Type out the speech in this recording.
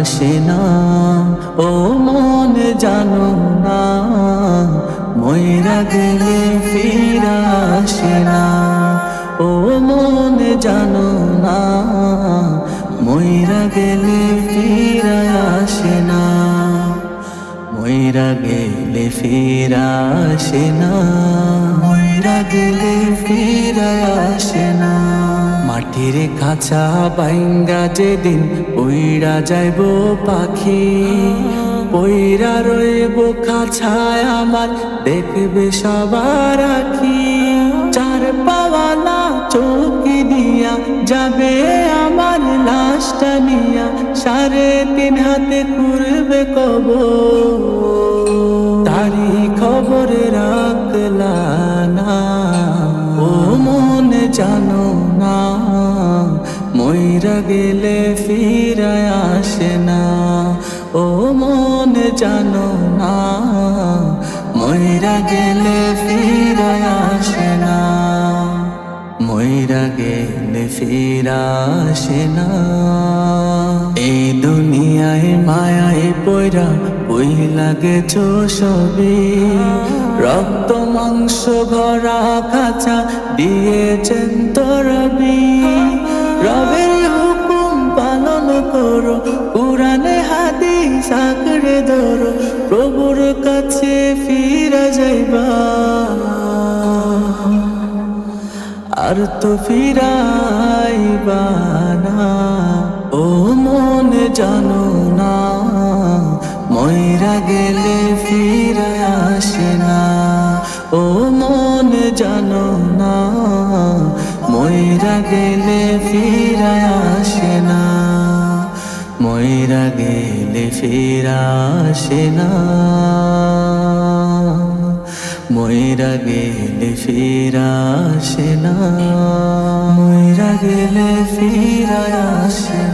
আসে না। ও মন জানো না, মইরা গেলে ফিরা আসে না। ও মন জানো না, মইরা গেলে ফিরা আসে না। মইরা গেলে ফিরা আসে না, মইরা গেলে ফিরা আসে না। মাটির খাঁচা বাইঙ্গা যেদিন উইড়া যাইব পাখি, পইরা রইব খাঁচায় আমার দেখবে সবার আখি। চার পাওয়ালা চৌকি দিয়া যাবে আমার লাশটা নিয়া, 3.5 হাতে করবে কবর, তারি খবর রাখলা না। ও মন জানো না, মইরা গেলে ফিরা আসে না। ও মন জানো না, মইরা গেলে ফিরা আসে না। মইরা গেলে ফিরা আসে না। এই দুনিয়ায় মায়ায় পয়রা ওই লাগেছো সবে, রক্ত মাংস ভরা খাঁচা দিয়েছেন তো রবি। রবের হুকুম পালন করো, কুরআনে হাদিস আঁকড়ে ধরো, প্রভুর কাছে ফিরা যাইবা, আর তো ফিরাইবা না। ও মন জানো না, মইরা গেলে ফিরা আসে না। ও মন জানো না, মইরা গেলে ফিরা আসে না। মইরা গেলে ফিরা আসে না। মইরা গেলে ফিরা আসে না। মইরা গেলে ফিরা আসে না।